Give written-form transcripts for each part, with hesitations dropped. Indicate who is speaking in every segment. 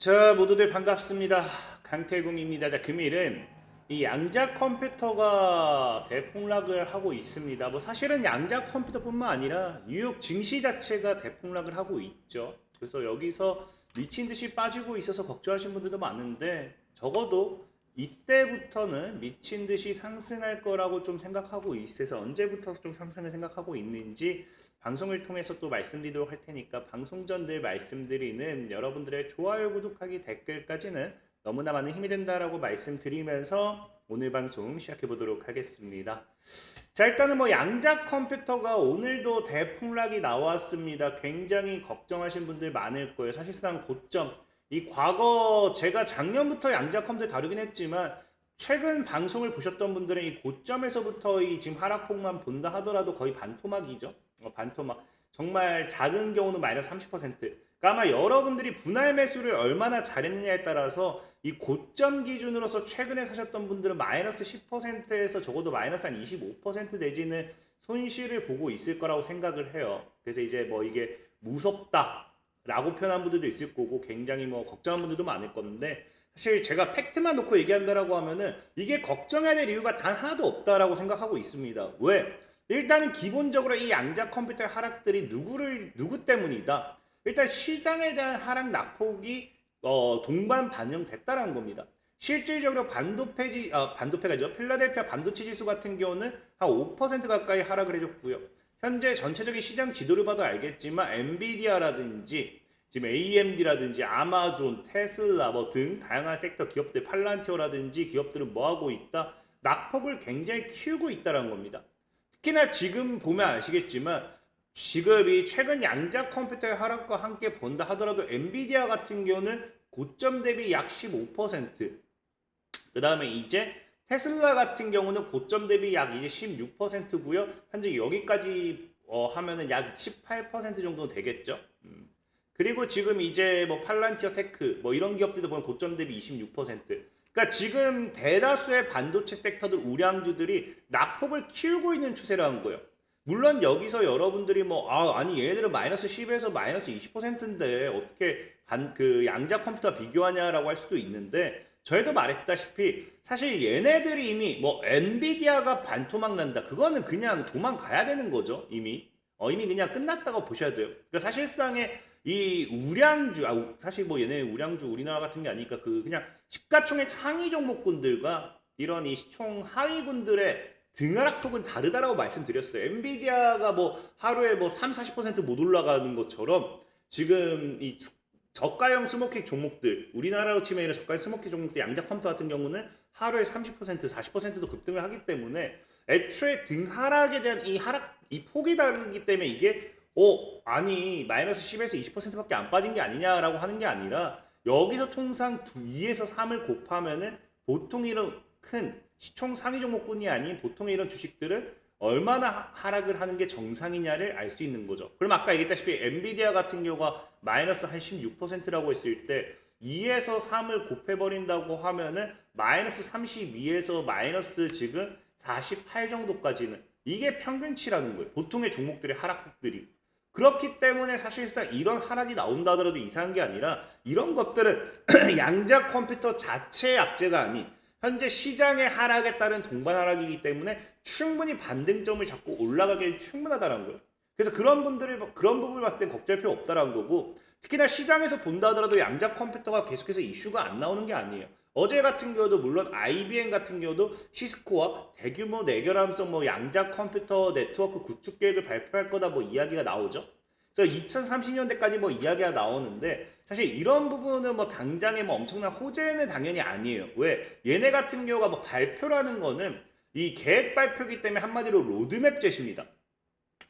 Speaker 1: 자, 모두들 반갑습니다. 강태공입니다. 자, 금일은 이 양자 컴퓨터가 대폭락을 하고 있습니다. 뭐 사실은 양자 컴퓨터뿐만 아니라 뉴욕 증시 자체가 대폭락을 하고 있죠. 그래서 여기서 미친 듯이 빠지고 있어서 걱정하시는 분들도 많은데 적어도 이때부터는 미친 듯이 상승할 거라고 좀 생각하고 있어서 언제부터 좀 상승을 생각하고 있는지 방송을 통해서 또 말씀드리도록 할 테니까 방송 전 늘 말씀드리는 여러분들의 좋아요, 구독하기, 댓글까지는 너무나 많은 힘이 된다라고 말씀드리면서 오늘 방송 시작해 보도록 하겠습니다. 자, 일단은 뭐 양자 컴퓨터가 오늘도 대폭락이 나왔습니다. 굉장히 걱정하신 분들 많을 거예요. 사실상 고점, 이 과거 제가 작년부터 양자 컴퓨터 다루긴 했지만 최근 방송을 보셨던 분들은 이 고점에서부터 이 지금 하락폭만 본다 하더라도 거의 반토막이죠. 반토막. 정말 작은 경우는 마이너스 30%. 그러니까 아마 여러분들이 분할 매수를 얼마나 잘했느냐에 따라서 이 고점 기준으로서 최근에 사셨던 분들은 마이너스 10%에서 적어도 마이너스 한 25% 내지는 손실을 보고 있을 거라고 생각을 해요. 그래서 이제 뭐 이게 무섭다 라고 표현한 분들도 있을 거고 굉장히 뭐 걱정한 분들도 많을 건데 사실 제가 팩트만 놓고 얘기한다라고 하면은 이게 걱정해야 될 이유가 단 하나도 없다라고 생각하고 있습니다. 왜? 일단은 기본적으로 이 양자 컴퓨터의 하락들이 누구 때문이다? 일단 시장에 대한 하락 낙폭이 동반 반영됐다라는 겁니다. 실질적으로 반도체가 아니죠. 필라델피아 반도체 지수 같은 경우는 한 5% 가까이 하락을 해줬고요. 현재 전체적인 시장 지도를 봐도 알겠지만 엔비디아라든지 지금 AMD라든지 아마존, 테슬라 뭐 등 다양한 섹터 기업들 팔란티오라든지 기업들은 뭐 하고 있다? 낙폭을 굉장히 키우고 있다는 겁니다. 특히나 지금 보면 아시겠지만 지금 이 최근 양자 컴퓨터의 하락과 함께 본다 하더라도 엔비디아 같은 경우는 고점 대비 약 15%, 그 다음에 이제 테슬라 같은 경우는 고점 대비 약 이제 16%고요. 현재 여기까지 하면은 약 18% 정도 되겠죠. 그리고 지금 이제 뭐 팔란티어 테크 뭐 이런 기업들도 보면 고점 대비 26%. 그러니까 지금 대다수의 반도체 섹터들 우량주들이 낙폭을 키우고 있는 추세라는 거예요. 물론 여기서 여러분들이 뭐 아니 얘네들은 마이너스 10에서 마이너스 20%인데 어떻게 그 양자 컴퓨터 비교하냐라고 할 수도 있는데 저희도 말했다시피 사실 얘네들이 이미 뭐 엔비디아가 반토막 난다 그거는 그냥 도망가야 되는 거죠. 이미 그냥 끝났다고 보셔야 돼요. 그러니까 사실상의 이 우량주 사실 뭐 얘네 우량주 우리나라 같은 게 아니니까 그 그냥 시가총액 상위 종목군들과 이런 이 시총 하위군들의 등하락폭은 다르다라고 말씀드렸어요. 엔비디아가 뭐 하루에 뭐 3, 40%못 올라가는 것처럼 지금 이 저가형 스모킹 종목들 우리나라로 치면 이런 저가형 스모킹 종목들 양자 컴퓨터 같은 경우는 하루에 30%, 40%도 급등을 하기 때문에 애초에 등하락에 대한 이 폭이 다르기 때문에 이게 아니 마이너스 10에서 20%밖에 안 빠진 게 아니냐라고 하는 게 아니라 여기서 통상 2에서 3을 곱하면은 보통 이런 큰 시총 상위 종목군이 아닌 보통의 이런 주식들은 얼마나 하락을 하는 게 정상이냐를 알 수 있는 거죠. 그럼 아까 얘기했다시피 엔비디아 같은 경우가 마이너스 한 16%라고 했을 때 2에서 3을 곱해버린다고 하면은 마이너스 32에서 마이너스 지금 48 정도까지는 이게 평균치라는 거예요. 보통의 종목들의 하락폭들이. 그렇기 때문에 사실상 이런 하락이 나온다 하더라도 이상한 게 아니라 이런 것들은 양자 컴퓨터 자체의 악재가 아닌 현재 시장의 하락에 따른 동반 하락이기 때문에 충분히 반등점을 잡고 올라가기엔 충분하다는 거예요. 그래서 그런 부분을 봤을 땐 걱정할 필요 없다라는 거고 특히나 시장에서 본다 하더라도 양자 컴퓨터가 계속해서 이슈가 안 나오는 게 아니에요. 어제 같은 경우도 물론 IBM 같은 경우도 시스코와 대규모 내결함성 뭐 양자 컴퓨터 네트워크 구축 계획을 발표할 거다 뭐 이야기가 나오죠. 그래서 2030년대까지 뭐 이야기가 나오는데 사실 이런 부분은 뭐 당장에 뭐 엄청난 호재는 당연히 아니에요. 왜? 얘네 같은 경우가 뭐 발표라는 거는 이 계획 발표기 때문에 한마디로 로드맵 제시입니다.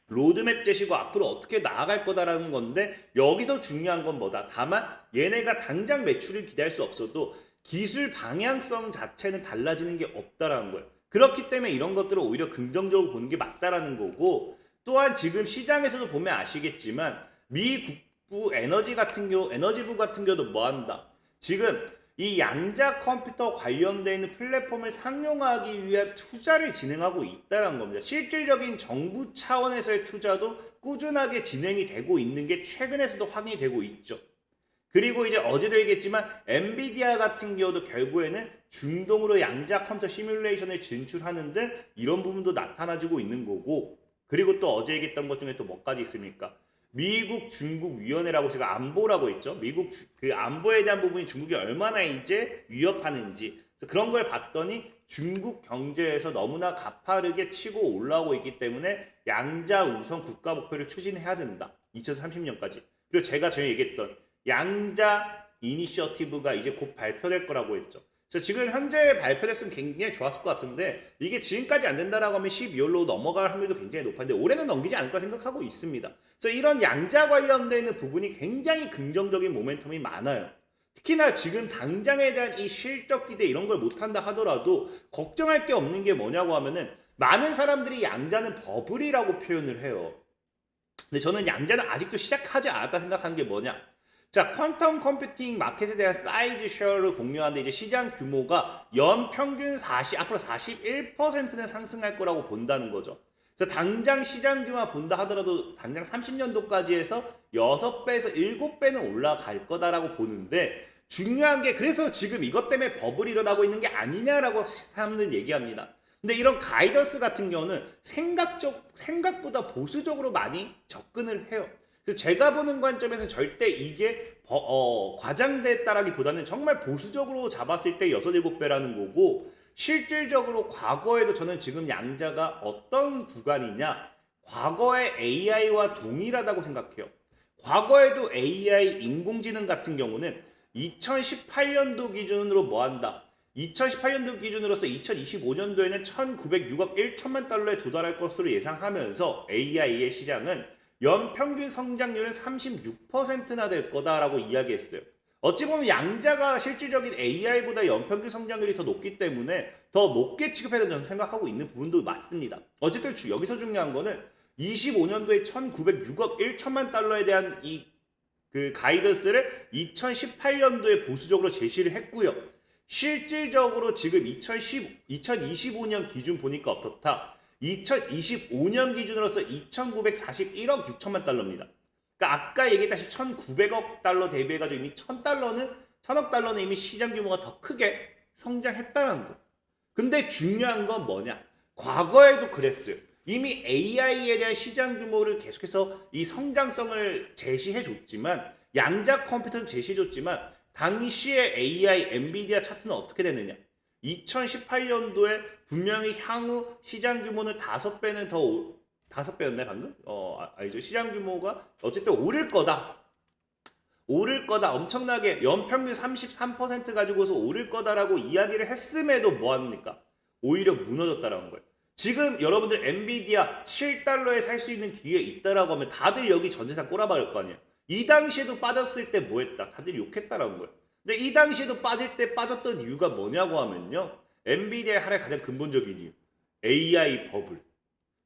Speaker 1: 로드맵 제시고 앞으로 어떻게 나아갈 거다라는 건데 여기서 중요한 건 뭐다? 다만 얘네가 당장 매출을 기대할 수 없어도 기술 방향성 자체는 달라지는 게 없다라는 거예요. 그렇기 때문에 이런 것들을 오히려 긍정적으로 보는 게 맞다라는 거고 또한 지금 시장에서도 보면 아시겠지만 미 국부 에너지부 같은 경우도 뭐 한다? 지금 이 양자 컴퓨터 관련되어 있는 플랫폼을 상용화하기 위한 투자를 진행하고 있다는 겁니다. 실질적인 정부 차원에서의 투자도 꾸준하게 진행이 되고 있는 게 최근에서도 확인이 되고 있죠. 그리고 이제 어제도 얘기했지만 엔비디아 같은 경우도 결국에는 중동으로 양자 컴퓨터 시뮬레이션을 진출하는 등 이런 부분도 나타나지고 있는 거고, 그리고 또 어제 얘기했던 것 중에 또 뭐까지 있습니까? 미국 중국 위원회라고 제가 안보라고 했죠. 미국 그 안보에 대한 부분이 중국이 얼마나 이제 위협하는지, 그래서 그런 걸 봤더니 중국 경제에서 너무나 가파르게 치고 올라오고 있기 때문에 양자 우선 국가 목표를 추진해야 된다. 2030년까지. 그리고 제가 전에 얘기했던 양자 이니셔티브가 이제 곧 발표될 거라고 했죠. 그래서 지금 현재 발표됐으면 굉장히 좋았을 것 같은데, 이게 지금까지 안 된다라고 하면 12월로 넘어갈 확률도 굉장히 높은데 올해는 넘기지 않을 까 생각하고 있습니다. 그래서 이런 양자 관련되어 있는 부분이 굉장히 긍정적인 모멘텀이 많아요. 특히나 지금 당장에 대한 이 실적 기대 이런 걸 못한다 하더라도 걱정할 게 없는 게 뭐냐고 하면은, 많은 사람들이 양자는 버블이라고 표현을 해요. 근데 저는 양자는 아직도 시작하지 않았다 생각하는 게 뭐냐? 자, 퀀텀 컴퓨팅 마켓에 대한 사이즈 쉐어를 공유하는데 이제 시장 규모가 연평균 앞으로 41%는 상승할 거라고 본다는 거죠. 그래서 당장 시장 규모만 본다 하더라도 당장 30년도까지 해서 6배에서 7배는 올라갈 거다라고 보는데, 중요한 게 그래서 지금 이것 때문에 버블이 일어나고 있는 게 아니냐라고 사람들은 얘기합니다. 근데 이런 가이던스 같은 경우는 생각보다 보수적으로 많이 접근을 해요. 그래서 제가 보는 관점에서 절대 이게 과장됐다라기보다는 정말 보수적으로 잡았을 때 6, 7배라는 거고, 실질적으로 과거에도 저는 지금 양자가 어떤 구간이냐, 과거의 AI와 동일하다고 생각해요. 과거에도 AI 인공지능 같은 경우는 2018년도 기준으로 뭐한다? 2018년도 기준으로서 2025년도에는 1906억 1천만 달러에 도달할 것으로 예상하면서 AI의 시장은 연평균 성장률은 36%나 될 거다라고 이야기했어요. 어찌 보면 양자가 실질적인 AI보다 연평균 성장률이 더 높기 때문에 더 높게 취급해야 된다고 생각하고 있는 부분도 맞습니다. 어쨌든 여기서 중요한 거는 25년도에 1906억 1천만 달러에 대한 그 가이던스를 2018년도에 보수적으로 제시를 했고요. 실질적으로 지금 2025년 기준 보니까 어떻다? 2025년 기준으로서 2,941억 6천만 달러입니다. 그러니까 아까 얘기했다시피 1,900억 달러 대비해가지고 이미 1,000억 달러는 이미 시장 규모가 더 크게 성장했다는 거. 근데 중요한 건 뭐냐? 과거에도 그랬어요. 이미 AI에 대한 시장 규모를 계속해서 이 성장성을 제시해줬지만, 양자 컴퓨터는 제시해줬지만, 당시에 AI 엔비디아 차트는 어떻게 됐느냐? 2018년도에 분명히 향후 시장 규모는 5배는 더 5배였나요 방금? 아니죠. 시장 규모가 어쨌든 오를 거다. 엄청나게 연평균 33% 가지고서 오를 거다라고 이야기를 했음에도 뭐합니까? 오히려 무너졌다라는 거예요. 지금 여러분들 엔비디아 7달러에 살 수 있는 기회 있다라고 하면 다들 여기 전재산 꼬라박을 거 아니에요. 이 당시에도 빠졌을 때 뭐 했다? 다들 욕했다라는 거예요. 근데 이 당시에도 빠질 때 빠졌던 이유가 뭐냐고 하면요, 엔비디아의 하락의 가장 근본적인 이유, AI 버블.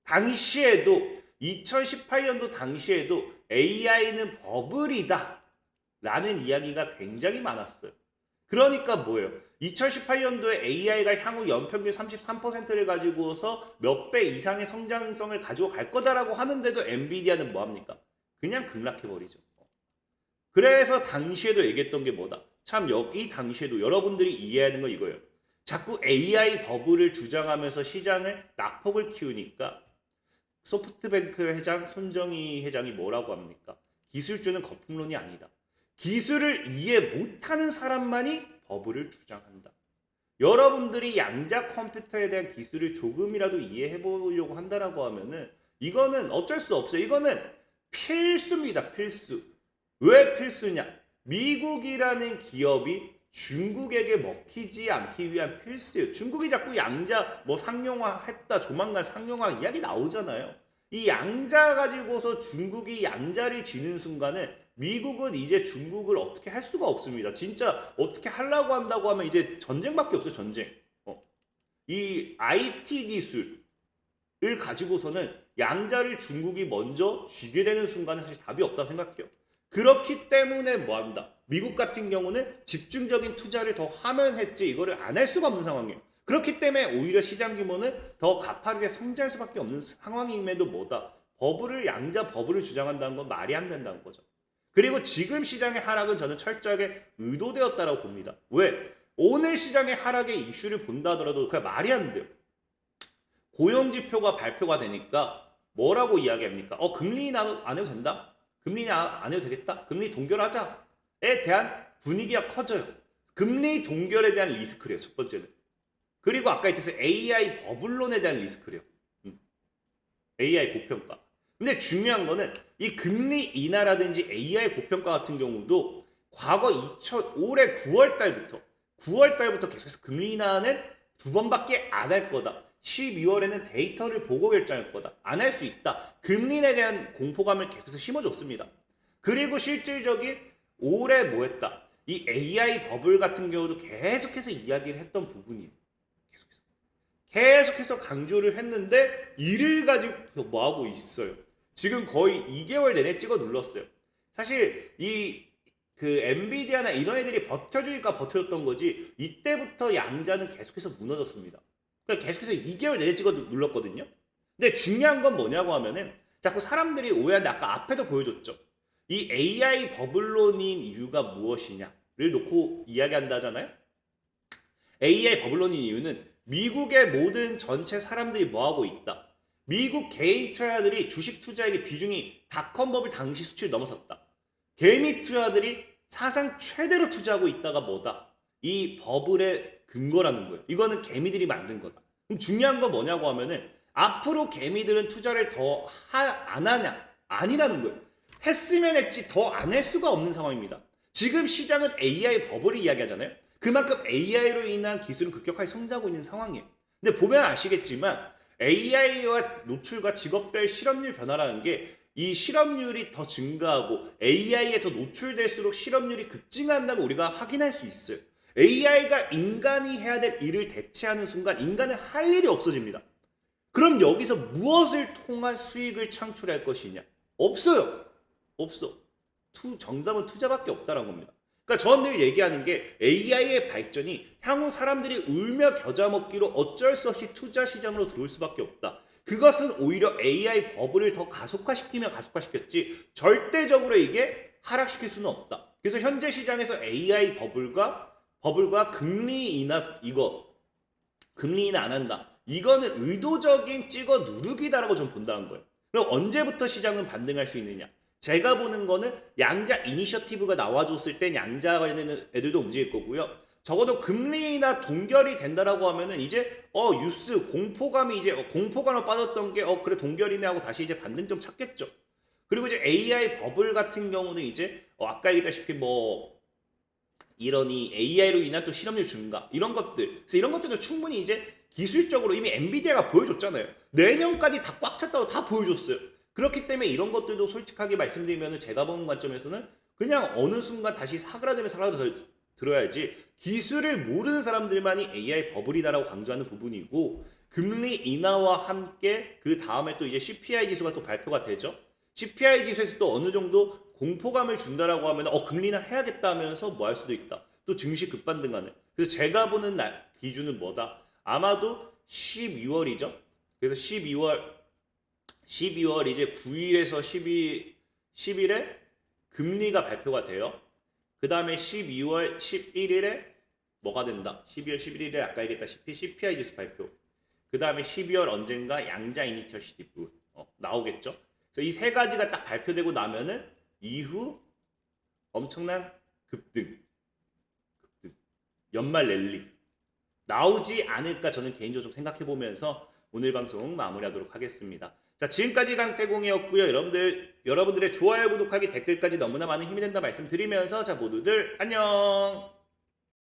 Speaker 1: 당시에도 2018년도 당시에도 AI는 버블이다 라는 이야기가 굉장히 많았어요. 그러니까 뭐예요? 2018년도에 AI가 향후 연평균 33%를 가지고서 몇 배 이상의 성장성을 가지고 갈 거다라고 하는데도 엔비디아는 뭐합니까? 그냥 급락해버리죠. 그래서 당시에도 얘기했던 게 뭐다? 참 이 당시에도 여러분들이 이해해야 하는 건 이거예요. 자꾸 AI 버블을 주장하면서 시장을 낙폭을 키우니까 소프트뱅크 회장 손정희 회장이 뭐라고 합니까? 기술주는 거품론이 아니다. 기술을 이해 못하는 사람만이 버블을 주장한다. 여러분들이 양자 컴퓨터에 대한 기술을 조금이라도 이해해 보려고 한다라고 하면은 이거는 어쩔 수 없어요. 이거는 필수입니다. 필수. 왜 필수냐? 미국이라는 기업이 중국에게 먹히지 않기 위한 필수예요. 중국이 자꾸 양자 상용화했다, 조만간 상용화 이야기 나오잖아요. 이 양자 가지고서 중국이 양자를 쥐는 순간에 미국은 이제 중국을 어떻게 할 수가 없습니다. 진짜 어떻게 하려고 한다고 하면 이제 전쟁밖에 없어요. 전쟁. 이 IT 기술을 가지고서는 양자를 중국이 먼저 쥐게 되는 순간에 사실 답이 없다고 생각해요. 그렇기 때문에 뭐한다? 미국 같은 경우는 집중적인 투자를 더 하면 했지 이거를 안 할 수가 없는 상황이에요. 그렇기 때문에 오히려 시장 규모는 더 가파르게 성장할 수밖에 없는 상황임에도 양자 버블을 주장한다는 건 말이 안 된다는 거죠. 그리고 지금 시장의 하락은 저는 철저하게 의도되었다라고 봅니다. 왜? 오늘 시장의 하락의 이슈를 본다 하더라도 그냥 말이 안 돼요. 고용지표가 발표가 되니까 뭐라고 이야기합니까? 금리 인하 안 해도 된다? 금리 인하 안 해도 되겠다? 금리 동결하자에 대한 분위기가 커져요. 금리 동결에 대한 리스크래요. 첫 번째는. 그리고 아까 얘기했듯이 AI 버블론에 대한 리스크래요. AI 고평가. 근데 중요한 거는 이 금리 인하라든지 AI 고평가 같은 경우도 과거 올해 9월 달부터 계속해서 금리 인하는 두 번밖에 안 할 거다. 12월에는 데이터를 보고 결정할 거다. 안 할 수 있다. 금리에 대한 공포감을 계속해서 심어줬습니다. 그리고 실질적인 올해 뭐 했다? 이 AI 버블 같은 경우도 계속해서 이야기를 했던 부분이에요. 계속해서 강조를 했는데 이를 가지고 뭐 하고 있어요. 지금 거의 2개월 내내 찍어 눌렀어요. 사실 그 엔비디아나 이런 애들이 버텨주니까 버텨줬던 거지 이때부터 양자는 계속해서 무너졌습니다. 그러니까 계속해서 2개월 내내 찍어 눌렀거든요. 근데 중요한 건 뭐냐고 하면은 자꾸 사람들이 오해하는데 아까 앞에도 보여줬죠. 이 AI 버블론인 이유가 무엇이냐를 놓고 이야기한다잖아요. AI 버블론인 이유는 미국의 모든 전체 사람들이 뭐하고 있다. 미국 개인 투자자들이 주식 투자액의 비중이 닷컴 버블 당시 수치를 넘어섰다. 개미 투자자들이 사상 최대로 투자하고 있다가 뭐다? 이 버블의 근거라는 거예요. 이거는 개미들이 만든 거다. 그럼 중요한 건 뭐냐고 하면은 앞으로 개미들은 투자를 더 안 하냐? 아니라는 거예요. 했으면 했지 더 안 할 수가 없는 상황입니다. 지금 시장은 AI 버블을 이야기하잖아요. 그만큼 AI로 인한 기술은 급격하게 성장하고 있는 상황이에요. 근데 보면 아시겠지만 AI와 노출과 직업별 실업률 변화라는 게 이 실업률이 더 증가하고 AI에 더 노출될수록 실업률이 급증한다고 우리가 확인할 수 있어요. AI가 인간이 해야 될 일을 대체하는 순간 인간은 할 일이 없어집니다. 그럼 여기서 무엇을 통한 수익을 창출할 것이냐? 없어요. 없어. 정답은 투자밖에 없다는 겁니다. 그러니까 저는 늘 얘기하는 게 AI의 발전이 향후 사람들이 울며 겨자 먹기로 어쩔 수 없이 투자 시장으로 들어올 수밖에 없다. 그것은 오히려 AI 버블을 더 가속화시키면 가속화시켰지 절대적으로 이게 하락시킬 수는 없다. 그래서 현재 시장에서 AI 버블과 금리 인하 금리 인하 안 한다. 이거는 의도적인 찍어 누르기다라고 좀 본다는 거예요. 그럼 언제부터 시장은 반등할 수 있느냐? 제가 보는 거는 양자 이니셔티브가 나와줬을 땐 양자 관련된 애들도 움직일 거고요. 적어도 금리나 동결이 된다라고 하면은 이제 뉴스 공포감이 이제 공포감으로 빠졌던 게 그래 동결이네 하고 다시 이제 반등점 찾겠죠. 그리고 이제 AI 버블 같은 경우는 이제 아까 얘기했다시피 뭐 이러니 AI로 인한 또 실업률 증가 이런 것들. 그래서 이런 것들도 충분히 이제 기술적으로 이미 엔비디아가 보여줬잖아요. 내년까지 다 꽉 찼다고 다 보여줬어요. 그렇기 때문에 이런 것들도 솔직하게 말씀드리면 제가 보는 관점에서는 그냥 어느 순간 다시 사그라들면 들어야지 기술을 모르는 사람들만이 AI 버블이다라고 강조하는 부분이고 금리 인하와 함께 그 다음에 또 이제 CPI 지수가 또 발표가 되죠. CPI 지수에서 또 어느 정도 공포감을 준다라고 하면 금리 인하 해야겠다 하면서 뭐 할 수도 있다. 또 증시 급반등하는. 그래서 제가 보는 기준은 뭐다? 아마도 12월이죠. 그래서 12월 이제 9일에서 10일에 금리가 발표가 돼요. 그 다음에 12월 11일에 뭐가 된다? 12월 11일에 아까 얘기했다시피 CPI 지수 발표. 그 다음에 12월 언젠가 양자 이니셔티브 나오겠죠. 그래서 이 세 가지가 딱 발표되고 나면은 이후 엄청난 급등, 연말 랠리 나오지 않을까 저는 개인적으로 좀 생각해 보면서 오늘 방송 마무리하도록 하겠습니다. 자, 지금까지 강태공이었고요. 여러분들의 좋아요, 구독하기, 댓글까지 너무나 많은 힘이 된다 말씀드리면서 자 모두들 안녕.